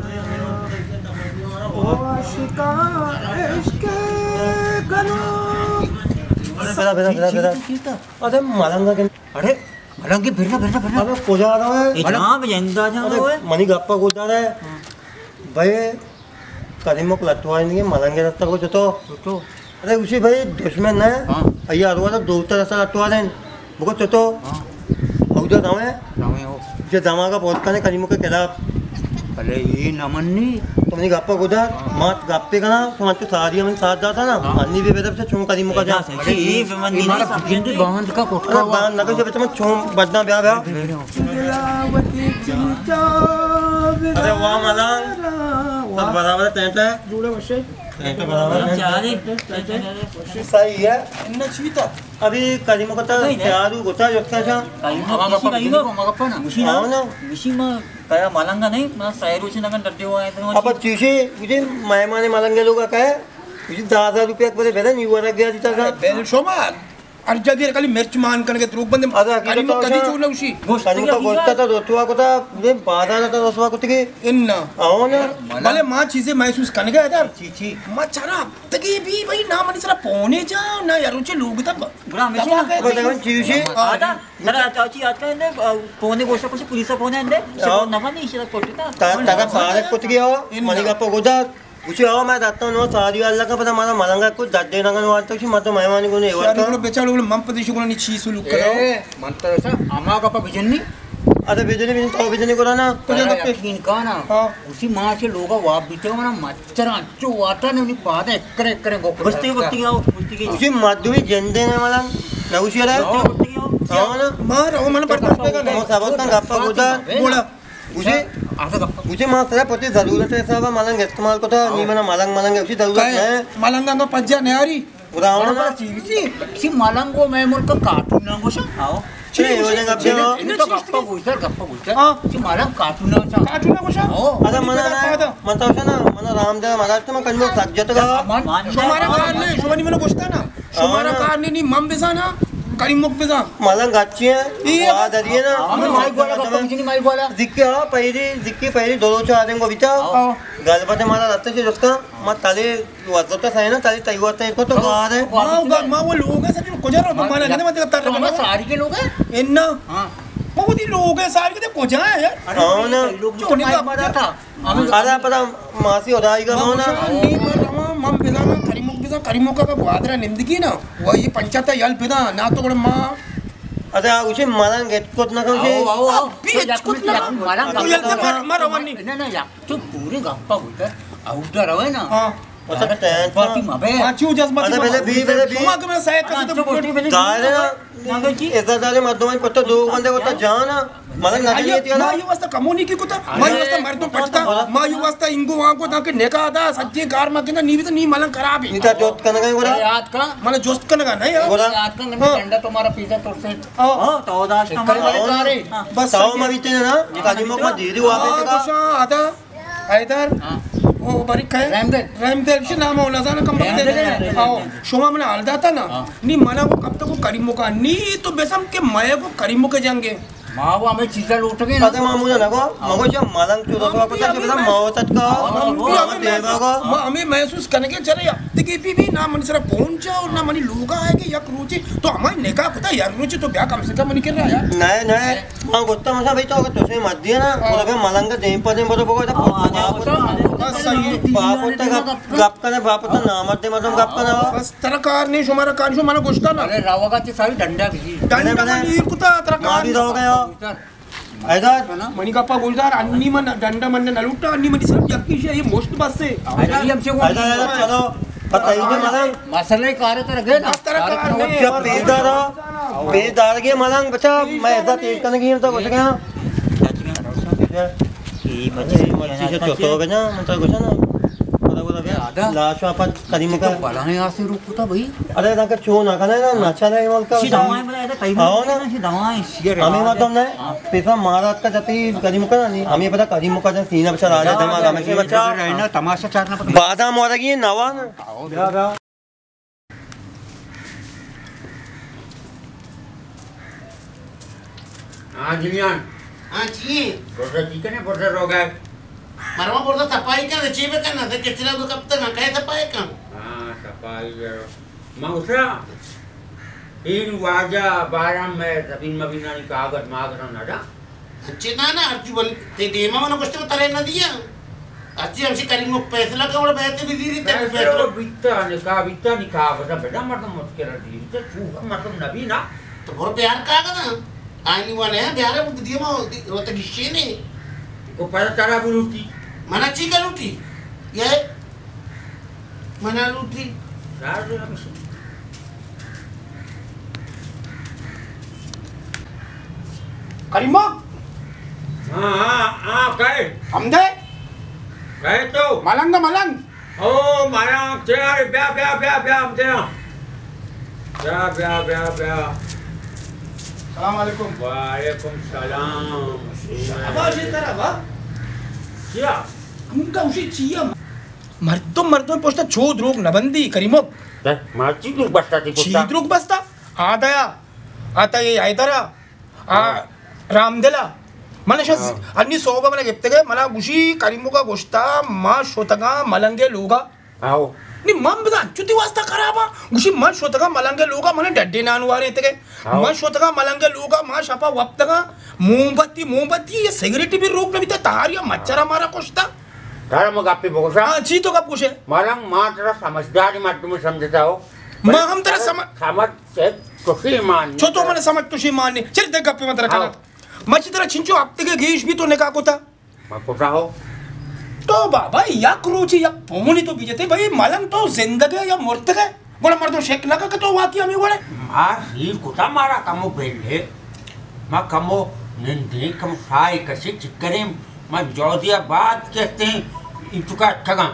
ओ आशिका इश्क कनो अरे मलंगा के अरे मलंगी फिरना फिरना फिरना अबे पूजा आ रहा है इतना बजंदा जा अरे मनी गप्पा गुजर रहा है भाई कदीमों को लटवा नहीं मलंगे रास्ता को चतो अरे उसी भाई दुश्मन है अయ్యా अरवा तो दोस्त रास्ता लटवा दें बुको चतो और जो दावे जो दामा का बहुत करने कदीमों के खिलाफ अरे ये नमन नहीं तुमने गप्पा गुजर मात गप्पे का ना तुम्हारे तो सारी में साथ जाता ना अन्नी भी बेदब से छूं कदीमों का जा ये मंदी हमारा जिंदगी बांध का कोठा अरे बांध नगर से बच्चे में छूं बजना ब्याह ब्याह दिलावती चिंचा अरे वाह मलंग सब बराबर टेंट है जुड़े वशे टेंट बराबर है चारी सही है इन्ना चीता अभी कदीमों का तो प्यारू गोता जोता था आओ ना काय मालंगा नाही मला सायरूची नगन डड्डे आहे अब चीशी मुझे मेहमान मलंगे लोग का है मुझे 10,000 रुपये बेदा नहीं हुआ गया जीता था बेल शोमा अर्जा दिर खाली मिर्च मान करके त्रुक बंदे अरे खाली मग कधी चुकलं उशी कदीमों का गोता था रोतवा को था मुझे 12,000 था रोतवा को थी इन्ना आओ ना भले मां चीजें महसूस करने गया यार चीची मां चरा तकी भी भाई ना मनी सरा पोने जा ना यारोचे लोग तब बुरा मेशी बताओ चीशी आता जरा चाची आज काय ने पोने गोष्ट कशी पोलिस पोने आणले नफा नाही शिरा कोटीता तका फारक को थी आओ मनी का गोता उसे आओ मैं जाता हूँ सारी अल्लाह का पता हमारा मलंगा कुछ दर्दे नगन वाटता कि मत मेहमान को नहीं हुआ यार इकडे बेचाळ उघड मंपदेशी कोणी चीज लुक करा म्हणता असं आम्हा गप्पा बिजन नहीं अरे बिजली बिजली तो बिजली करो ना तुझे गप्पे इनका ना उसी माँ से लोग वाप बीते हो ना मच्छर अंचो वाता ने उन्हीं बात है एकरे एकरे गो बस्ती आओ बस्ती की उसी मधुरी जंदे ने मला नवशी रे बस्ती आओ आओ ना मार ओ मन पडता का मग सबक का गप्पा गोता बोला उसे असं गप्पा मुझे मां तेरा पति जरूरत है सब मलंग इस्तेमाल को था नहीं मना मलंग मलंग उसी जरूरत है मलंगा तो पज्जा न्यारी उदाहरण ना सी सी मलंगो मैं मुल्क कार्टून ना गोशा आओ नाही योजना गप्पे हो ini तो गप्पा बोलतात हा. की मला कार्टूनाचा काटून कशा हो आता मला ना म्हणता होता ना मला रामदेव महाराज मग कधी मग साथ का शोमारा कारणे शोभानी मला गोष्ट ना शोमारा कारणे नी मम बेजा ना करीमुख बेजा मला गाची आहे वाद आहे ना आम्ही माईक बोला गप्पा कुठे माईक बोला जिक्की पहिली दोनच्या आधी को विचार गणपती मला रात्रीची दोस्त मग ताले वाजवतच आहे ना ताले ताई वाजता येतो तो गावात आहे मा वो लोग साठी कोजार होतो मला नाही माहिती तो का हमारे सारी के लोग हैं एन्ना हाँ मग ती लोग आहे सारखे ते कोजा आहे यार हो ना लोग जो माईक मारा था हमें आता पता मासी होता का हो ना नी मर मम बेजा ना करीमुख का वादरा निंदकी ना वो ये पंचायत यल बेदा ना तो मा आता उशी मला घेतकोत ना कशी आओ आओ मला तो येलते मरवणी नाही नाही तो पुरे गप्पा बोलतात आउटर आहे ना हां आता टेन्शन पार्टी माबे माचू जसमती आता पहिले बी शोमा के मैं सहायक कसं तो काय रे येता झाले मध्यम पत्ता दोन बंदे होता जा ना मला नाही येते ना मायू वास्ता कमोनी की कुता मायू वास्ता मरतो पटता मायू वास्ता इंगो वांको ताके नेका आदा सच्चे कार माके ना नीवी तो नी मलंग खराब नीता जोत कन काय बोला याद का मला जोस्त कन का नाही बोला याद का मैं ठंडा तुम्हारा पिज्जा तोड़ से हो तो दास कर वाले का रे बस साव मा विते ना काजीमुख मा धीरी वापे का कशा आता हैदर ओ बारीक काय रामदेव शी नाम होला जाना कम बघते आओ शोमा મને હાલતા હતા ના ની મને કો કબ તક કરીમો का नी तो बेसम के मय को કરીમો के जाएंगे मावा हमें चीजा लूट गए आता मामूला नको मगोच्या मलंग चुरसवा पता बेटा मावतात का हमें महसूस करने के चले देखिए भी ना मन सरा पहुंचा और ना मनी लोगा है कि यक रुचि तो हमारे नेका पता यार रुचि तो ब्याह कम से कम मनी कर रहा यार नाही मग गोष्ट मसा भाई तो तसे मध्ये ना बरोबर मलंग देम पदे बरोबर बस सही बाप होता गप कना बाप होता नामते मधून गप कना बस तरकार ने शोमारा कार शो मला गोष्ट ना अरे रावागाची सारी डंडा बिजी दंड मनी कुता तरकार मारी जाऊ गयो ऐदार मनी गप्पा बोलदार अन्नी मन दंड मन नलुटा अन्नी मनी सब यक्कीशी ये मोस्ट बस से ऐदार चलो पता ही नहीं मलंग मसले कार तर गए ना तरकार ने जब पेदार के मलंग बचा मैं ऐसा तेज करने की तो कुछ गया ई मच्छी मच्छी से चोतो हो गया ना मतलब कुछ ना बोला गया लाश वापस करीम का बड़ा है यहाँ से रुकता भाई अरे ना का चो ना करना ना नाचा नहीं बोल का सी दवाएं बोला ऐसा कई आओ ना सी दवाएं सियर हमें मतलब ना पैसा महाराज का जाती करीम का नहीं हमें पता करीम का जब सीना बचा राजा धमाका में से बचा रहना तमाशा चाटना पड़ता बादाम हो रही है नवा ना हाँ जिमियान हाँ जी बोर्डर चिकन है बोर्डर रोगा है मरवा बोलता सफाई का नचीबे का ना किचला तो कब तक काय सफाई का हाँ सफाई मौसरा इन वाजा बाराम में जमीन में बिना कागज मागना ना जा अच्छे ना ना अर्जी बोल ते देमा मनो कुछ तो तरे ना दिया अच्छी हमसे करीम को पैसा लगा और बैठे भी दीरी ते पैसे बित्ता निकाह बता बेटा मतलब मुश्किल दी तो चूक मतलब नबी ना तो बहुत प्यार का ना आनी वाले हैं प्यार है दिया मो रोते गिश्चे ने को पता चला बुलूटी मना ची का लूटी ये मना लूटी यार जो हम करीमो हाँ कहे हमदे कहे तो मलंग मलंग ओ माया तेरे ब्या हम तेरा ब्या सलाम अलैकुम वालेकुम सलाम आवाज ये तरह वा क्या उनका उसी चिया मर्दों पोस्टा छोद रोग नबंदी करीमो माची तू बसता थी चीद्रुक बसता आता ये आयतारा रामदेला मला अन्नी सोबा मला घेतगे मला उशी करीमुका गोष्टा मा शोतगा मलंगे लोगा आओ नी मम बदा चुती वास्ता खराबा उशी मा शोतगा मलंगे लोगा मने डड्डे नानवारे येतगे मा शोतगा मलंगे लोगा मा शपा वप्तगा मोमबत्ती ये सिगरेट भी रोक नबी तारिया मच्छरा मारा कोष्टा तारा मग आपे बोसा हां जी तो कब पूछे मालंग मां तेरा समझदारी मत तुम समझता हो मां हम तेरा समझ से कुशी मान छोटो मने समझ तुशी मानने चल देख गप्पे मत रखना मची तेरा चिंचो आपते के घेश भी तो नेका कोता मैं कोटा हो तो बाबा या क्रूची या पोमनी तो बीजते भाई मलंग तो जिंदगी या मरते गए बोला मर्दो शेक लगा के तो वाकी हमें बोले मां ही कोटा मारा कमो बेले मां कमो निंदे कम साई कसे चिकरे मां जोदिया बात कहते हैं इचुका ठगा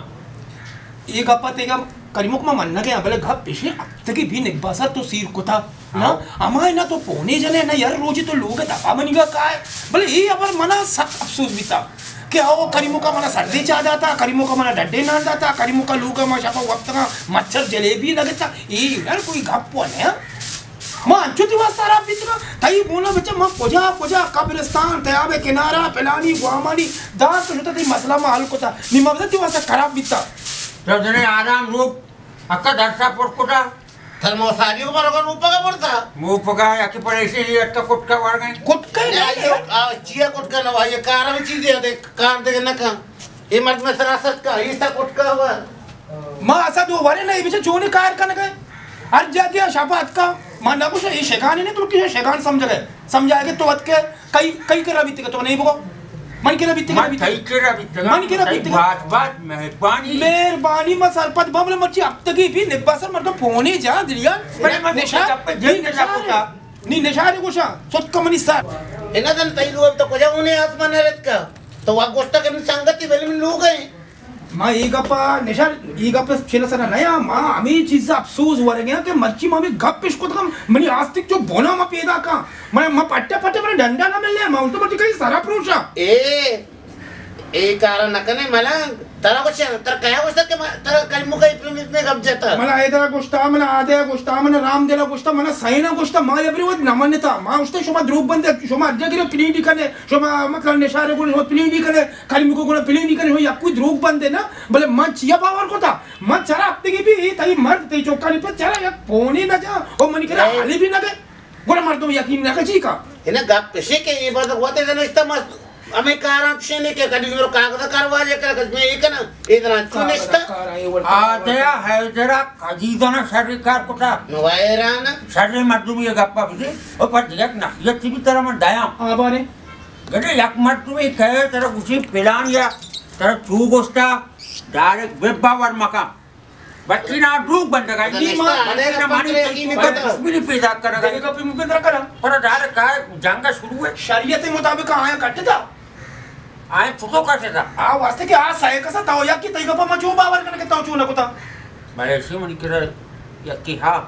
ये गप्पा तेगा करीमुक में मनना के भले घप पिछले अब तक भी निकबासर तो सिर को था ना हमारे ना तो पोने जने ना यार रोजी तो लोग दफा मनीगा काय भले ये अबर मना सख्त अफसोस बीता क्या हो करीमों का मना सर्दी चाह जाता करीमों का मना डड्डे नान जाता करीमों का लोग मां शापा वक्त का मच्छर जलेबी लगता ये यार कोई गप्पो है मां अंचुती वास्तारा बितना तई बोला बच्चा मां पोजा पोजा कब्रिस्तान तयाबे किनारा पेलानी गुआमानी दास तो होता थी मसला में हल कोता निमबदती वास्ता खराब बीता तो जने आराम रूप अक्का दर्शा पोटकोटा थर्मोसारी को मारो ऊपर का पड़ता मुंह पका या कि पर ऐसे ही अट्टा कुटका वार गए कुटका नहीं चिया कुटका ना भाई ये कार में चीज दे कार दे ना का ये मर्द में सरासत का ये सा कुटका हुआ मां असा दो वारे नहीं बिचे जोने कार का ना हर जाती है शापात का मां ना कुछ ये शेगान नहीं तो किसे शेगान समझ गए समझाएगे तो वत के कई कई करा बीते तो नहीं बोको मन के बीते मन के बीते बात बात मेहरबानी में सरपत बमले मच्छी अब तक भी निब्बासर मतलब फोने जा दिलिया निशा नहीं निशा रे गोशा सोत कमनी सर इना दन तई लोग तो कोजा उन्हें आसमान रत का तो वा गोष्ट के संगति वेल में लोग गए मां ईगप्पा निशा ईगप्पा छिलसना नया मां आम्ही चीज अफसोस वरगे ते मच्छी मां भी गप पिश को तम मनी आस्तिक जो बोना मा पैदा का मैं पट्टे पट्टे मने डंडा ना मिलले मां तो मच्छी कई सारा प्रोशा ए कारण नकने मला तरा कुछ तर काय गोष्ट के तर कलमु काही प्रेमित में गप जाता मला ऐदा गोष्टा मला आदे गोष्टा मला राम देला गोष्टा मला सैना गोष्टा मा एवरीवत नमन्यता मा उस्ते शोमा द्रोग बंदे शोमा अज्ञगिरो पिलीडी कने शोमा मतलब निशारे गुण हो पिलीडी कने कलमु को गुण पिलीडी कने हो या कोई द्रोग बंदे ना भले मा चिया पावर कोता मा चरा अपते की भी तई मर्द तई चोकानी पे चरा या पोनी ना जा ओ मनी करे हाली भी ना दे गोरा मर्द यकीन ना कजी का इने गप पेशे के ये बात होते जने इस्ता हमें कारण से ने के कदी मेरो कागज करवा ले कर मैं एक ना इतना सुनिश्ता आदया हैदरा कजीदना शरीकार कोटा नवायराना शरीर मर्दुमी गप्पा बिजे ओ पर दियक ना ये तिबी तरह मन दाया आबारे गडे यक मर्दुमी कहे तरह कुछ पेलान या तरह चू गोष्टा डायरेक्ट वेबावर मका बच्ची ना ड्रूग बन गई नी मां अनेक मानी यकीन करता बिली पैदा करेगा ये कभी मुकेंद्र करा पर डायरेक्ट काय जंग शुरू है शरीयत के मुताबिक आया कटता आए फुटो का था आ वास्ते के आ सहे कसा ताओ या की तई गप्पा मा जो बावर करके ताओ चू न कोता मैं ऐसे मन कर या की हां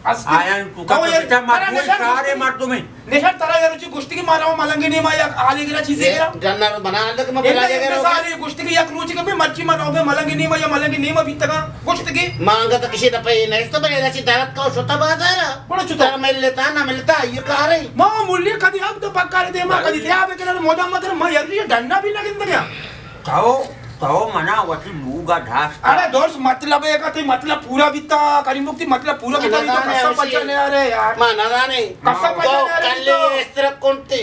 आया तू का बेटा मार सारे मार तुम्हें नेशर तरा यार जी गोष्टी की माराओ मलंगे नहीं माया आले गिरा चीजें गिरा जानना बना दे के मैं पिला के सारी गोष्टी की एक रोज के भी मर्ची माराओ बे मलंगे नहीं माया मलंगे नहीं मा बीतगा गोष्टी की मांगा तो किसी दफे नहीं तो बनेगा ची दारत का सोता बाजार बड़ा चुता मिल लेता ना मिलता ये कह रही मां मूल्य कदी अब तो पक्का दे मां कदी दे आबे के मोदा मत मां यार ये डंडा भी ना गिंद गया तो मना वती लूगा ढास अरे दोस्त मतलब है का ती मतलब पूरा बीता करीमुक्ति मतलब पूरा बीता तो कसम बचने आ रहे यार मां ना जाने कसम बचने आ रहे कल इस तरह कोणते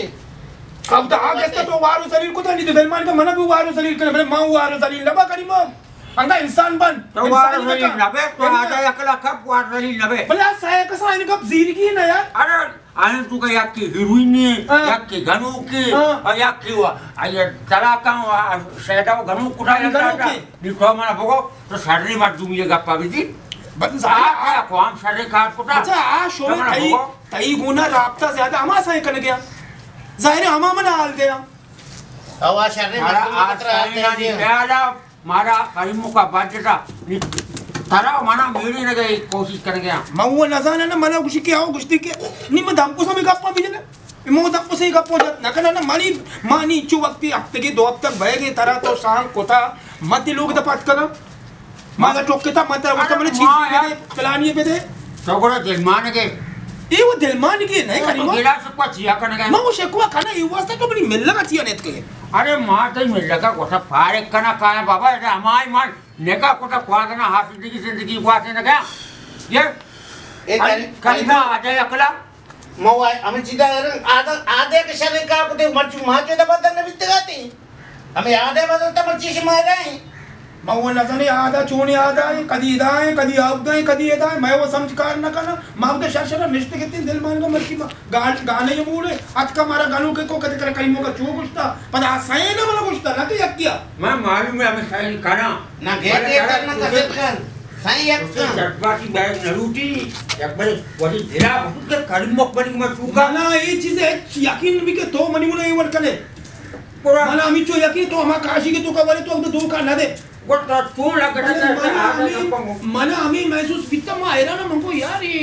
अब तो आगे तो वारो शरीर को तो नहीं बेलमान का मना भी वारो शरीर करे भले मां वारो शरीर लबा करीम अंगा इंसान बन तो वारो शरीर लबे तो आजा अकला कब वारो शरीर लबे भले सहे कसा इनका जीरगी ना यार अरे आने तू का याकी हीरोइन याकी गनु की और याकी वा आये तला का सेटा गनु कुटा जाता दिखो मना बगो तो शरीर मत दूं ये गप्पा बिजी बस आ कौन शरीर काट कुटा अच्छा आ शो में तई गुना राबता ज्यादा हमा सहे कर गया जाहिर है हमा मना हाल गया हवा शरीर मारा करीमों का बाध्यता तारा मना मेरी न गई कोशिश कर गया मऊ नजाना ना मना कुछ के आओ गुस्ती के नी मैं दम को समय गप्पा भी ना मो दम को सही गप्पो जत ना करना मानी मानी चु वक्त अब तक दो अब तक बह गए तारा तो सांग कोता मत लोग द बात कर मागा टोकता मत वो मैंने चीज चलानी पे दे तो गोरा दिलमान के ये वो दिलमान की नहीं करी वो गिरा से कुछ या करने गए मैं वो शेकुआ खाना ये वास्ता तो बड़ी मिल लगा थिया नेत के अरे मां तो मिल लगा कोठा फारे कना का बाबा ये हमारी मां नेका कोठा क्वादना हाथ जिंदगी वासे न गया ये करीना आजा अकला मो हमें सीधा आधा आधे के शरीर का कुछ मर्ची मां के दबा दने बितगाती हमें आधे बदलता मर्ची से मार रहे मऊ नजने आधा चूनी आधा है कदी दाएं कदी आउदाएं कदी दाएं मैं वो समझकार न करना मां के शर्शरा मिष्ट के तीन दिल मान का मर्ची गाने ये बोले आज का मारा गानों के को कद कर करीमों का चू गुस्ता पर आसाए ना वाला गुस्ता ना तो यकिया मैं मालूम है हमें सही करना ना घेर करना कसर कर सही एक चटपाटी बैग नरूटी एक बार वही ढेला बहुत के करीमों बनी में चूका ना ये चीज है यकीन भी के तो मनी मुने वर करे पूरा माना अमी चो यकीन तो हम काशी के तो कवरे तो दो का ना दे वो तो लग रहा है मना अमी महसूस बिता मा हैरान हमको यार ये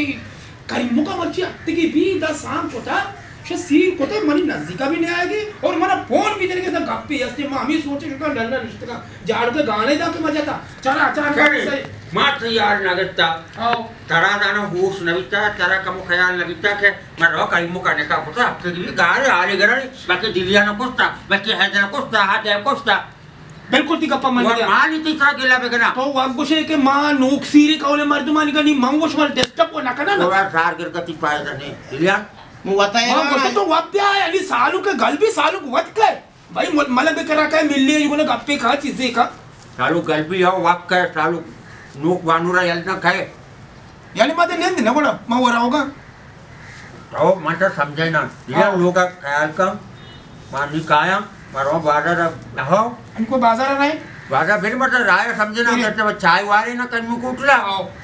करीमो का मर्ची आते की भी दा सांग कोता शे सीन कोते मनी नजदीका भी नहीं आएगी और मना फोन भी देने के दा गप्पे यस्ते मामी सोचे का डंडा रिश्ते का जाड़ के गाने दा के मजा था चला अचानक मात्र यार नगता तारा दाना होश नविता तारा कमो ख्याल नविता के मैं रो करीमो का नेका पुता आपके भी गारे आले गरे बाकी दिलिया न कोस्ता बाकी हैदर कोस्ता हाथ है कोस्ता बिल्कुल ती गप्पा मन गया मां नी तीसरा गेला बेगना तो वागुशे के मां नोक सीरी कौले मर्दमानी का नी मंगोश मर डिस्टर्ब को ना करना ना थोड़ा सार गिर कति पाए दने दिलिया मु बताए हां बोलते तो वत्या है अली सालू के गल भी सालू वत के भाई मलंग करा के मिलले युने गप्पे खा चीजें का सालू गल भी हो वाक के सालू नोक वानुरा यलना खाए यानी माते नेंद न बोला मां वरा होगा तो मत समझे ना दिलिया लोग ख्याल का मानी काया मारो बाजार हो हमको बाजार रहे बाजार फिर मतलब राय समझे ना करते चाय वाले ना कन मुको उठला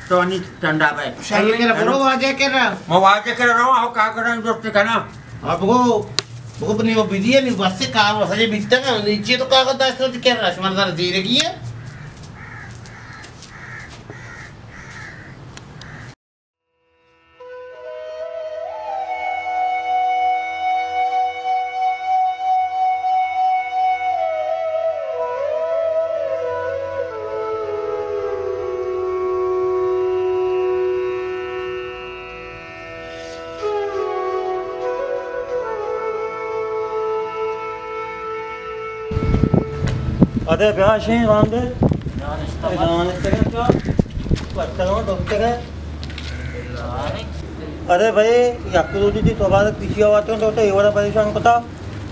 तो अनि ठंडा भाई शायद के बरो आजे के रा मैं वाजे कर रहा हूं आओ का करन दोस्त खाना आपको वो अपनी वो बिजी है नहीं बस से काम सजे बिजता का नीचे तो का करता है तो क्या रश्मरदार धीरे की है अरे ब्याशे रामदेव जान इसके क्या पत्थरों डॉक्टर है अरे भाई याकुलो जी तो बार पीछे आते हो तो ये वाला परेशान पता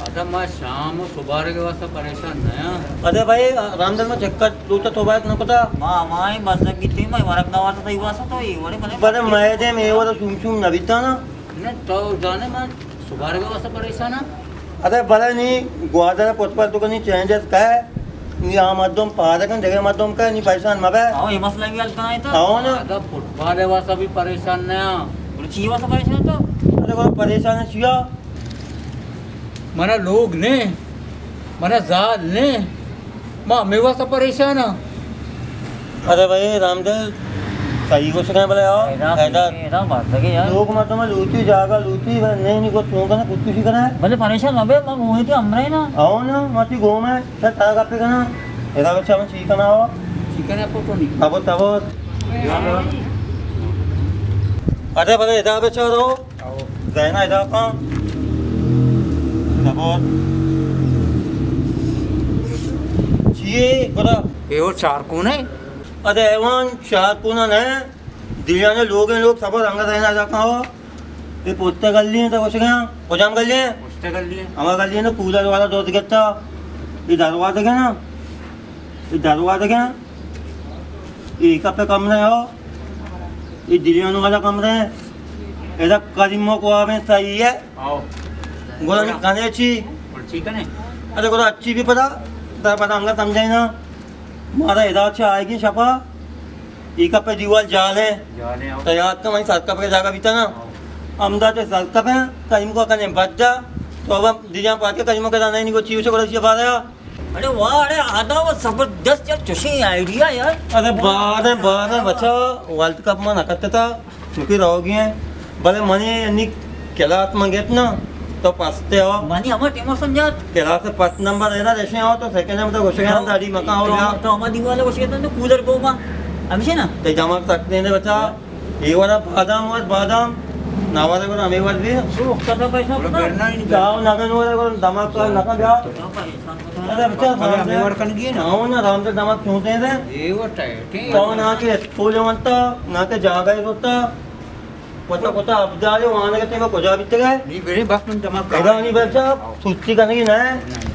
आता मैं शाम सुबार के वास्ते परेशान नया अरे भाई रामदेव में चक्कर दूता तो बात न पता मामाई बस किती मैं वरक नवाचा तो इवासा तो ये वाले मने बरे मैं दे मैं वाला सुम नविता ना ने तो जाने मैं सुबार के वास्ते परेशान है अरे बरे नहीं ग्वादर पोतपाल तो कनी चेंजेस का है नी आमदम पादकन जगह मदम का नी परेशान मबे आओ ये मसला भी अलता है तो आओ ना आधा फुटपाथ है वास्ते भी परेशान नया रुचि वासा परेशान तो अरे को परेशान है छिया मना लोग ने मना जाल ने मां मैं वास्ते परेशान है अरे भाई रामदेव सही को सके बोले आओ एदा बात है यार लोग मत में लूटी जागा लूटी नहीं को तू करना कुछ कुछ करना है भले परेशान मबे मैं वही तो हमरे ना आओ ना मत घूम में सर तारा का पे करना एदा बच्चा में ठीक करना हो चिकन है तो नहीं तब तब अरे बड़े एदा बच्चा रो देना एदा का तब जी करा ये वो चार कौन है अरे एवन चार कोना ने दिलिया ने लोग सब रंग रहना जाता हो ये पोते कर लिए तो कुछ गया कोजाम कर लिए उससे कर लिए हमारा कर लिए ना कूलर वाला दो टिकट ये दरवाजा क्या ना ये दरवाजा क्या ये पे कमरे हो ये दिलिया वाला कमरे है ऐसा करीमों को हमें सही है आओ गोला खाने अच्छी और चिकन है अरे गोला अच्छी भी पता पता हमका समझाई ना मारा इधर अच्छा आएगी छपा एक पे दीवार जाल है जाने आओ तो याद तो वहीं सरकप के जागा बीता ना अमदा तो सरकप है कहीं को कहीं बच जा तो अब दिया पात के कहीं को कहना नहीं को चीज से बड़ा चीज बात है अरे वाह अरे आधा वो जबरदस्त यार चुशी आइडिया यार अरे बाद है बच्चा वर्ल्ड कप में नकते था क्योंकि रहोगी हैं भले मनी यानी कैलाश मंगेत ना तो पसते हो मानी हमारे टीमों समझात कैलाश से 5 नंबर रहना जैसे हो तो सेकंड नंबर तो घुस गया दाढ़ी मका हो गया तो हमारे दीवाले को शेतन तो कूलर को मां हमेशा ना ते जमा सकते हैं बच्चा ये वाला बादाम नावाले को हमें वाले भी तो कदा पैसा बोलो करना ही नहीं जाओ नगन वाले को दमाग का नका जा अरे बच्चा हमें वर्क कर गए ना आओ ना राम से दमाग छूते हैं ये वो टाइट है तो ना के स्कूल मनता ना के जागा ही होता पता पता अब जा रहे वहां के ते को जा बीते गए नहीं बेरे बस में जमा ऐसा नहीं बच्चा सुस्ती करने की ना है